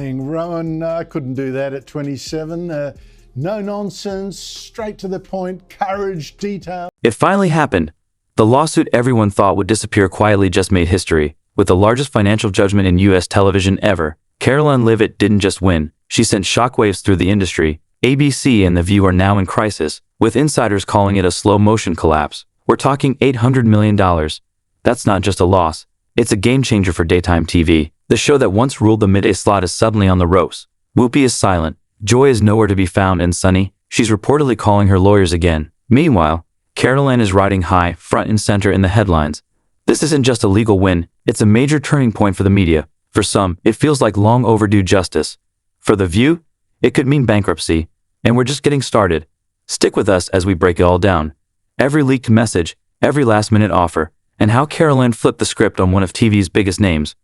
saying, Rowan, I couldn't do that at 27. No nonsense, straight to the point, courage, detail. It finally happened. The lawsuit everyone thought would disappear quietly just made history. With the largest financial judgment in U.S. television ever, Karoline Leavitt didn't just win, she sent shockwaves through the industry. ABC and The View are now in crisis, with insiders calling it a slow-motion collapse. We're talking $800 million. That's not just a loss. It's a game-changer for daytime TV. The show that once ruled the midday slot is suddenly on the ropes. Whoopi is silent. Joy is nowhere to be found, and Sunny, she's reportedly calling her lawyers again. Meanwhile, Karoline is riding high, front and center in the headlines. This isn't just a legal win, it's a major turning point for the media. For some, it feels like long overdue justice. For The View, it could mean bankruptcy. And we're just getting started. Stick with us as we break it all down. Every leaked message, every last-minute offer, and how Karoline flipped the script on one of TV's biggest names.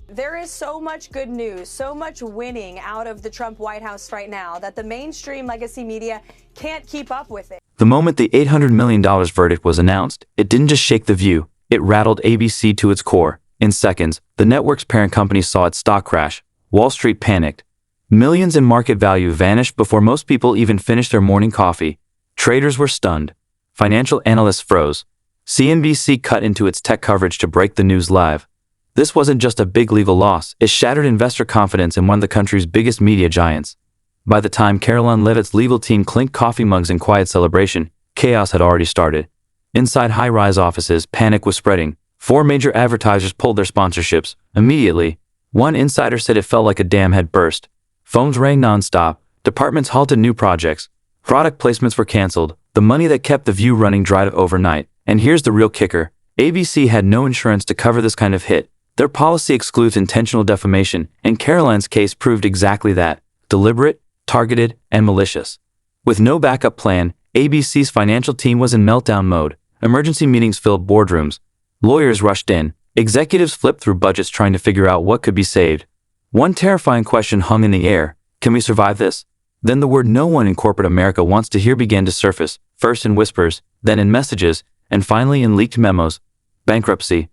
There is so much good news, so much winning out of the Trump White House right now that the mainstream legacy media can't keep up with it. The moment the $800 million verdict was announced, it didn't just shake The View, it rattled ABC to its core. In seconds, the network's parent company saw its stock crash. Wall Street panicked. Millions in market value vanished before most people even finished their morning coffee. Traders were stunned. Financial analysts froze. CNBC cut into its tech coverage to break the news live. This wasn't just a big legal loss, it shattered investor confidence in one of the country's biggest media giants. By the time Karoline Leavitt's legal team clinked coffee mugs in quiet celebration, chaos had already started. Inside high-rise offices, panic was spreading. 4 major advertisers pulled their sponsorships. Immediately, one insider said it felt like a dam had burst. Phones rang nonstop, departments halted new projects, product placements were canceled, the money that kept The View running dried up overnight. And here's the real kicker. ABC had no insurance to cover this kind of hit. Their policy excludes intentional defamation, and Karoline's case proved exactly that. Deliberate, targeted, and malicious. With no backup plan, ABC's financial team was in meltdown mode. Emergency meetings filled boardrooms. Lawyers rushed in. Executives flipped through budgets trying to figure out what could be saved. One terrifying question hung in the air. Can we survive this? Then the word no one in corporate America wants to hear began to surface, first in whispers, then in messages, and finally in leaked memos. Bankruptcy.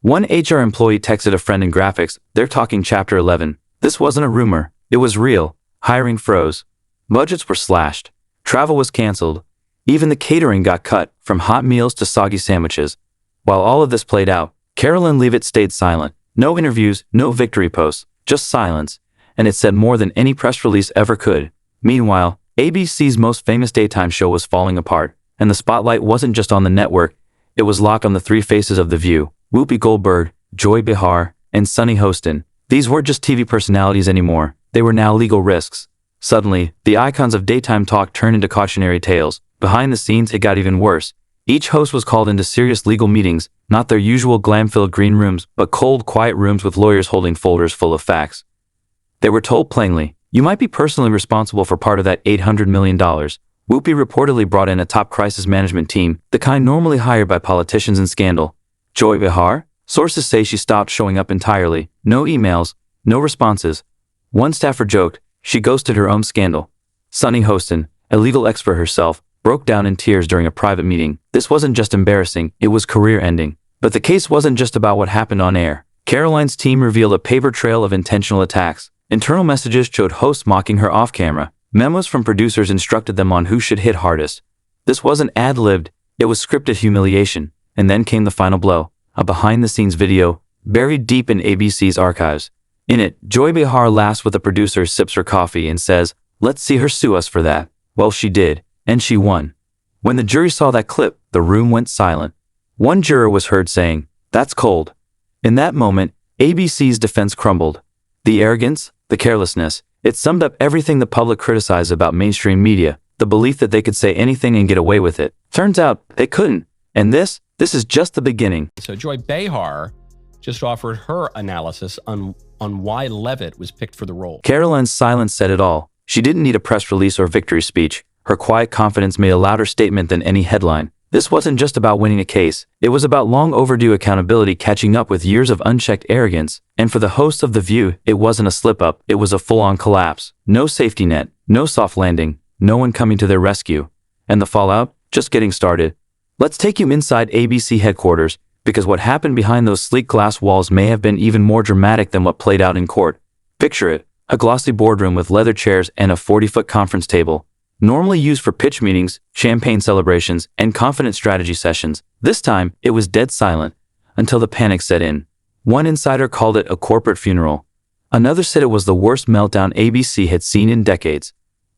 One HR employee texted a friend in graphics, they're talking Chapter 11. This wasn't a rumor. It was real. Hiring froze. Budgets were slashed. Travel was canceled. Even the catering got cut, from hot meals to soggy sandwiches. While all of this played out, Karoline Leavitt stayed silent. No interviews, no victory posts, just silence. And it said more than any press release ever could. Meanwhile, ABC's most famous daytime show was falling apart, and the spotlight wasn't just on the network, it was locked on the 3 faces of The View: Whoopi Goldberg, Joy Behar, and Sunny Hostin. These weren't just TV personalities anymore, they were now legal risks. Suddenly, the icons of daytime talk turned into cautionary tales. Behind the scenes, it got even worse. Each host was called into serious legal meetings, not their usual glam-filled green rooms, but cold, quiet rooms with lawyers holding folders full of facts. They were told plainly, you might be personally responsible for part of that $800 million. Whoopi reportedly brought in a top crisis management team, the kind normally hired by politicians in scandal. Joy Behar? Sources say she stopped showing up entirely. No emails, no responses. One staffer joked, she ghosted her own scandal. Sunny Hostin, a legal expert herself, broke down in tears during a private meeting. This wasn't just embarrassing, it was career-ending. But the case wasn't just about what happened on air. Karoline's team revealed a paper trail of intentional attacks. Internal messages showed hosts mocking her off-camera. Memos from producers instructed them on who should hit hardest. This wasn't ad-libbed, it was scripted humiliation. And then came the final blow, a behind-the-scenes video, buried deep in ABC's archives. In it, Joy Behar laughs with the producer, sips her coffee, and says, let's see her sue us for that. Well, she did, and she won. When the jury saw that clip, the room went silent. One juror was heard saying, that's cold. In that moment, ABC's defense crumbled. The arrogance, the carelessness, it summed up everything the public criticized about mainstream media, the belief that they could say anything and get away with it. Turns out, they couldn't. And this is just the beginning. So Joy Behar just offered her analysis on why Leavitt was picked for the role. Karoline's silence said it all. She didn't need a press release or victory speech. Her quiet confidence made a louder statement than any headline. This wasn't just about winning a case. It was about long overdue accountability catching up with years of unchecked arrogance. And for the hosts of The View, it wasn't a slip-up, it was a full-on collapse. No safety net, no soft landing, no one coming to their rescue. And the fallout? Just getting started. Let's take you inside ABC headquarters, because what happened behind those sleek glass walls may have been even more dramatic than what played out in court. Picture it, A glossy boardroom with leather chairs and a 40-foot conference table, normally used for pitch meetings, champagne celebrations, and confident strategy sessions. This time, it was dead silent until the panic set in. One insider called it a corporate funeral. Another said it was the worst meltdown ABC had seen in decades.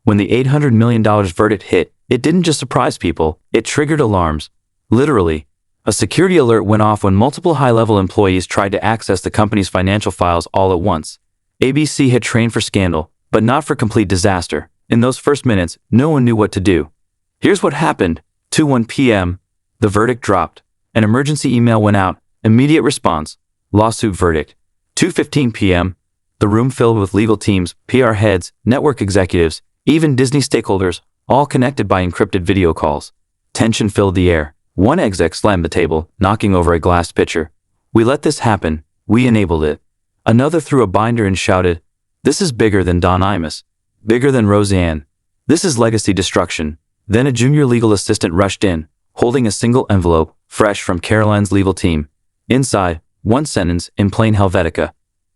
When the $800 million verdict hit, it didn't just surprise people, it triggered alarms. Literally, a security alert went off when multiple high-level employees tried to access the company's financial files all at once. ABC had trained for scandal, but not for complete disaster. In those first minutes, no one knew what to do. Here's what happened. 2:01 p.m., the verdict dropped. An emergency email went out. Immediate response. Lawsuit verdict. 2:15 p.m., the room filled with legal teams, PR heads, network executives, even Disney stakeholders, all connected by encrypted video calls. Tension filled the air. One exec slammed the table, knocking over a glass pitcher. "We let this happen. We enabled it." Another threw a binder and shouted, "This is bigger than Don Imus. Bigger than Roseanne. This is legacy destruction." Then a junior legal assistant rushed in, holding a single envelope, fresh from Karoline's legal team. Inside, one sentence in plain Helvetica.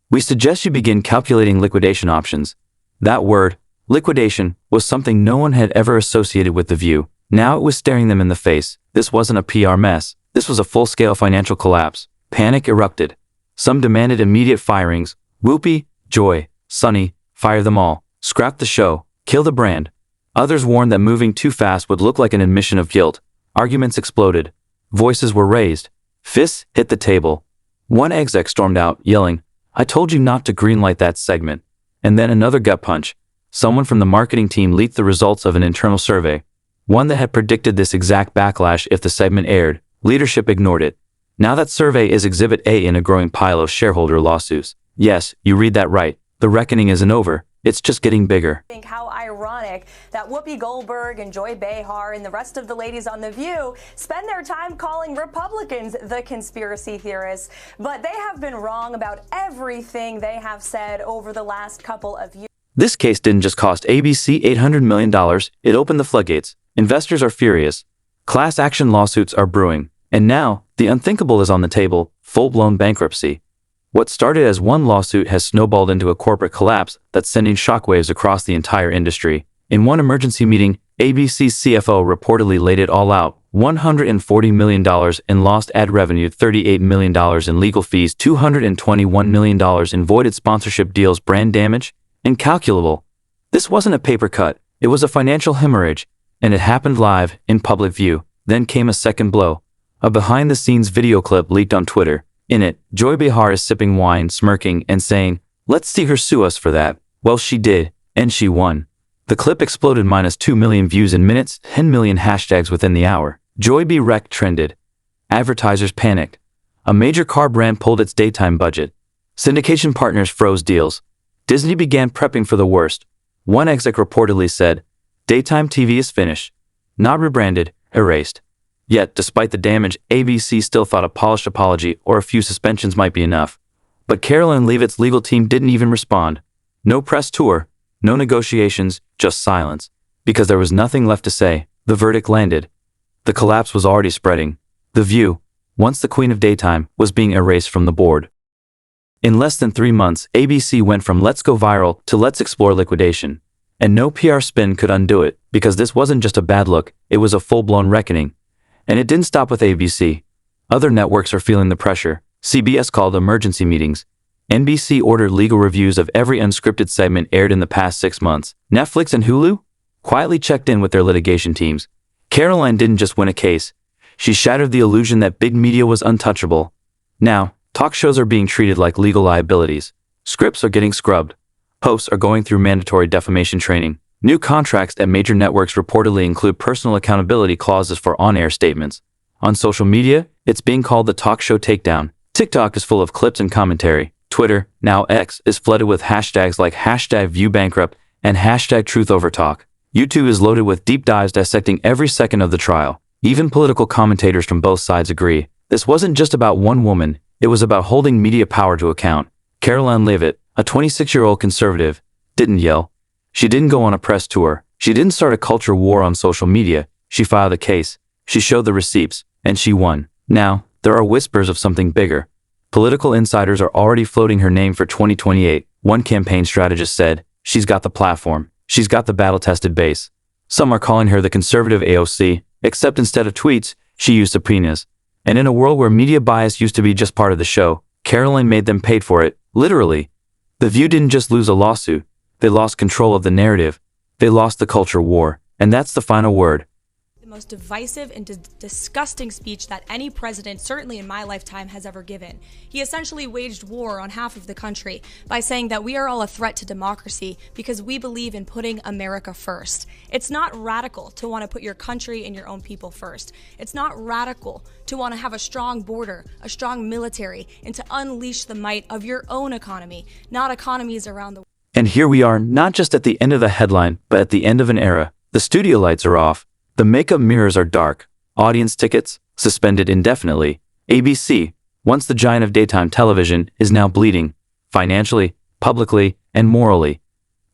"We suggest you begin calculating liquidation options." That word, liquidation, was something no one had ever associated with The View. Now it was staring them in the face. This wasn't a PR mess. This was a full-scale financial collapse. Panic erupted. Some demanded immediate firings. Whoopi, Joy, Sunny, fire them all. Scrap the show. Kill the brand. Others warned that moving too fast would look like an admission of guilt. Arguments exploded. Voices were raised. Fists hit the table. One exec stormed out, yelling, "I told you not to greenlight that segment." And then another gut punch. Someone from the marketing team leaked the results of an internal survey. One that had predicted this exact backlash if the segment aired. Leadership ignored it. Now that survey is Exhibit A in a growing pile of shareholder lawsuits. Yes, you read that right. The reckoning isn't over. It's just getting bigger. I think how ironic that Whoopi Goldberg and Joy Behar and the rest of the ladies on The View spend their time calling Republicans the conspiracy theorists, but they have been wrong about everything they have said over the last couple of years. This case didn't just cost ABC $800 million, it opened the floodgates. Investors are furious. Class action lawsuits are brewing. And now, the unthinkable is on the table, full-blown bankruptcy. What started as one lawsuit has snowballed into a corporate collapse that's sending shockwaves across the entire industry. In one emergency meeting, ABC's CFO reportedly laid it all out. $140 million in lost ad revenue, $38 million in legal fees, $221 million in voided sponsorship deals, brand damage, incalculable. This wasn't a paper cut, it was a financial hemorrhage, and it happened live, in public view. Then came a second blow. A behind-the-scenes video clip leaked on Twitter. In it, Joy Behar is sipping wine, smirking, and saying, "Let's see her sue us for that." Well, she did, and she won. The clip exploded -2 million views in minutes, 10 million hashtags within the hour. Joy B. Wreck trended. Advertisers panicked. A major car brand pulled its daytime budget. Syndication partners froze deals. Disney began prepping for the worst. One exec reportedly said, "Daytime TV is finished. Not rebranded, erased." Yet, despite the damage, ABC still thought a polished apology or a few suspensions might be enough. But Karoline Leavitt's legal team didn't even respond. No press tour, no negotiations, just silence. Because there was nothing left to say, the verdict landed. The collapse was already spreading. The View, once the queen of daytime, was being erased from the board. In less than 3 months, ABC went from "let's go viral" to "let's explore liquidation." And no PR spin could undo it, because this wasn't just a bad look, it was a full-blown reckoning. And it didn't stop with ABC. Other networks are feeling the pressure. CBS called emergency meetings. NBC ordered legal reviews of every unscripted segment aired in the past 6 months. Netflix and Hulu quietly checked in with their litigation teams. Karoline didn't just win a case. She shattered the illusion that big media was untouchable. Now, talk shows are being treated like legal liabilities. Scripts are getting scrubbed. Hosts are going through mandatory defamation training. New contracts at major networks reportedly include personal accountability clauses for on-air statements. On social media, it's being called the talk show takedown. TikTok is full of clips and commentary. Twitter, now X, is flooded with hashtags like #ViewBankrupt and #TruthOverTalk. YouTube is loaded with deep dives dissecting every second of the trial. Even political commentators from both sides agree. This wasn't just about one woman, it was about holding media power to account. Karoline Leavitt, a 26-year-old conservative, didn't yell. She didn't go on a press tour. She didn't start a culture war on social media. She filed a case. She showed the receipts, and she won. Now, there are whispers of something bigger. Political insiders are already floating her name for 2028. One campaign strategist said, "She's got the platform. She's got the battle-tested base." Some are calling her the conservative AOC, except instead of tweets, she used subpoenas. And in a world where media bias used to be just part of the show, Karoline made them paid for it, literally. The View didn't just lose a lawsuit. They lost control of the narrative. They lost the culture war. And that's the final word. The most divisive and disgusting speech that any president, certainly in my lifetime, has ever given. He essentially waged war on half of the country by saying that we are all a threat to democracy because we believe in putting America first. It's not radical to want to put your country and your own people first. It's not radical to want to have a strong border, a strong military, and to unleash the might of your own economy, not economies around the world. And here we are, not just at the end of the headline, but at the end of an era. The studio lights are off. The makeup mirrors are dark. Audience tickets suspended indefinitely. ABC, once the giant of daytime television, is now bleeding, financially, publicly, and morally.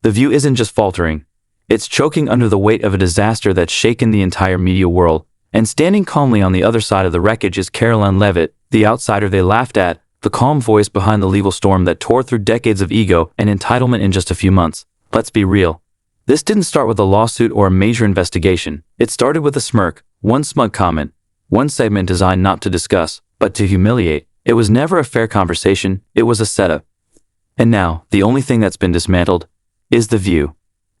The View isn't just faltering. It's choking under the weight of a disaster that's shaken the entire media world. And standing calmly on the other side of the wreckage is Karoline Leavitt, the outsider they laughed at, the calm voice behind the legal storm that tore through decades of ego and entitlement in just a few months. Let's be real. This didn't start with a lawsuit or a major investigation. It started with a smirk, one smug comment, one segment designed not to discuss, but to humiliate. It was never a fair conversation, it was a setup. And now, the only thing that's been dismantled is The View.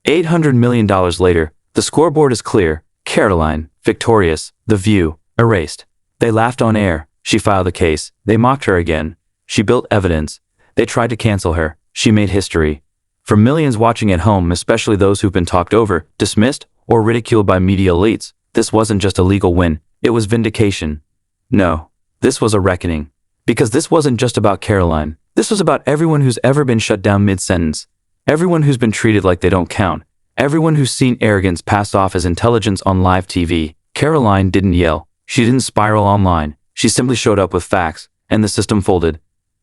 $800 million later, the scoreboard is clear. Karoline, victorious. The View, erased. They laughed on air. She filed a case. They mocked her again. She built evidence. They tried to cancel her. She made history. For millions watching at home, especially those who've been talked over, dismissed, or ridiculed by media elites, this wasn't just a legal win. It was vindication. No, this was a reckoning. Because this wasn't just about Karoline. This was about everyone who's ever been shut down mid-sentence. Everyone who's been treated like they don't count. Everyone who's seen arrogance passed off as intelligence on live TV. Karoline didn't yell. She didn't spiral online. She simply showed up with facts, and the system folded.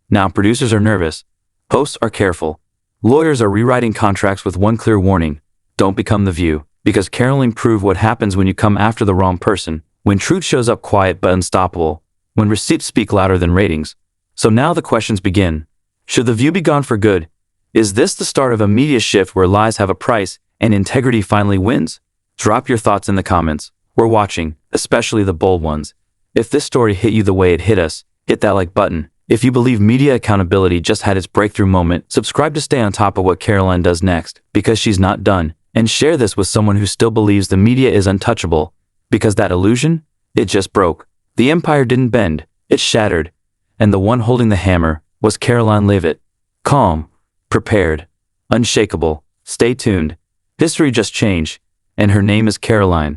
Now producers are nervous. Hosts are careful. Lawyers are rewriting contracts with one clear warning. Don't become The View. Because Karoline proved what happens when you come after the wrong person. When truth shows up quiet but unstoppable. When receipts speak louder than ratings. So now the questions begin. Should The View be gone for good? Is this the start of a media shift where lies have a price and integrity finally wins? Drop your thoughts in the comments. We're watching, especially the bold ones. If this story hit you the way it hit us, hit that like button. If you believe media accountability just had its breakthrough moment, subscribe to stay on top of what Karoline does next, because she's not done. And share this with someone who still believes the media is untouchable. Because that illusion, it just broke. The empire didn't bend, it shattered. And the one holding the hammer was Karoline Leavitt. Calm, prepared, unshakable. Stay tuned. History just changed, and her name is Karoline.